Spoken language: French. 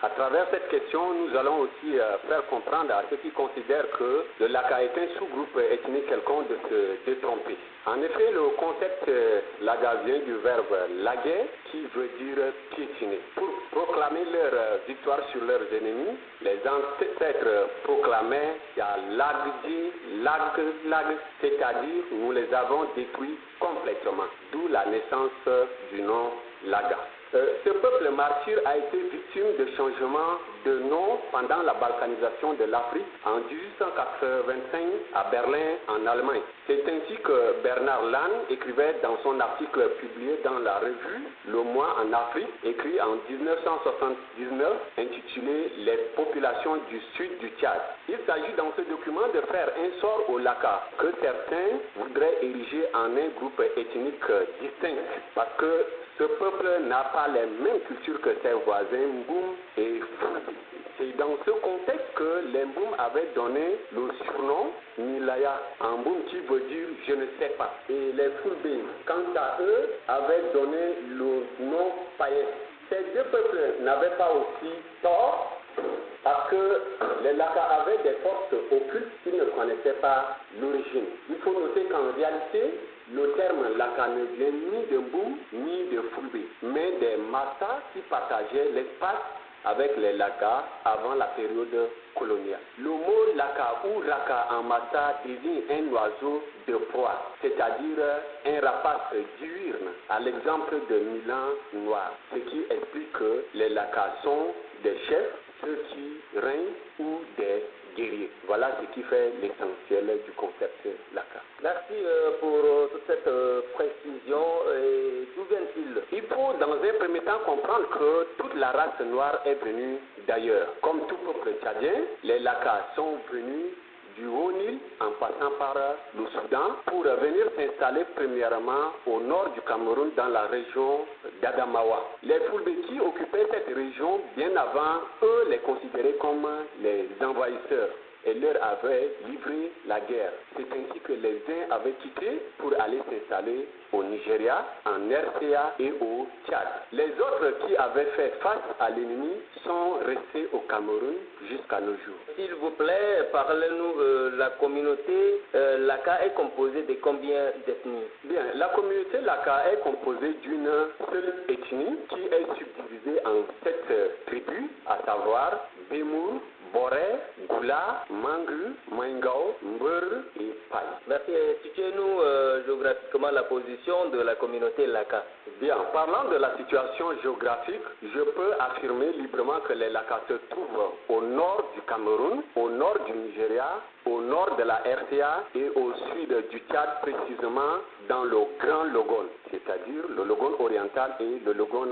À travers cette question, nous allons aussi faire comprendre à ceux qui considèrent que le Laka est un sous-groupe ethnique quelconque de se détromper. En effet, le concept Laga vient du verbe laguer, qui veut dire piétiner. Pour proclamer leur victoire sur leurs ennemis, les ancêtres proclamaient Lagdi, Lag, c'est-à-dire nous les avons détruits complètement, d'où la naissance du nom Laga. Ce peuple martyr a été victime de changements de nom pendant la balkanisation de l'Afrique en 1885 à Berlin, en Allemagne. C'est ainsi que Bernard Lahn écrivait dans son article publié dans la revue Le Mois en Afrique, écrit en 1979, intitulé « Les populations du sud du Tchad ». Il s'agit dans ce document de faire un sort au Laka, que certains voudraient ériger en un groupe ethnique distinct, parce que ce peuple n'a pas les mêmes cultures que ses voisins Mboum et Fulbe. C'est dans ce contexte que les Mboum avaient donné le surnom Nilaya en Mboum qui veut dire je ne sais pas. Et les Fulbe, quant à eux, avaient donné le nom Payet. Ces deux peuples n'avaient pas aussi tort parce que les Laka avaient des forces occultes qui ne connaissaient pas l'origine. Il faut noter qu'en réalité, le terme Laka ne vient ni de Mboum ni de Fulbe, mais des Massa qui partageaient l'espace avec les Laka avant la période coloniale. Le mot Laka ou Raka en Massa désigne un oiseau de proie, c'est-à-dire un rapace diurne, à l'exemple de Milan noir, ce qui explique que les Laka sont des chefs, ceux qui règnent ou des guerriers. Voilà ce qui fait l'essentiel du concept Laka. Merci pour toute cette précision. D'où viennent-ils? Il faut dans un premier temps comprendre que toute la race noire est venue d'ailleurs. Comme tout peuple tchadien, les Laka sont venus du Haut-Nil en passant par le Soudan pour venir s'installer premièrement au nord du Cameroun dans la région d'Adamawa. Les Fulbe qui occupaient cette région bien avant, eux les considéraient comme les envahisseurs et leur avaient livré la guerre. C'est ainsi que les uns avaient quitté pour aller s'installer au Nigeria, en RCA et au Tchad. Les autres qui avaient fait face à l'ennemi sont restés au Cameroun jusqu'à nos jours. S'il vous plaît, parlez-nous, la communauté Laka est composée de combien d'ethnies? Bien, la communauté Laka est composée d'une seule ethnie qui est subdivisée en 7 tribus, à savoir Bemour, Boré, Goula, Mangru, Maingao, Mbeur et Pai. Merci. Situez-nous géographiquement la position de la communauté Laka. Bien, parlant de la situation géographique, je peux affirmer librement que les Laka se trouvent au nord du Cameroun, au nord du Nigeria, au nord de la RCA et au sud du Tchad, précisément dans le Grand Logone, c'est-à-dire le Logone oriental et le Logone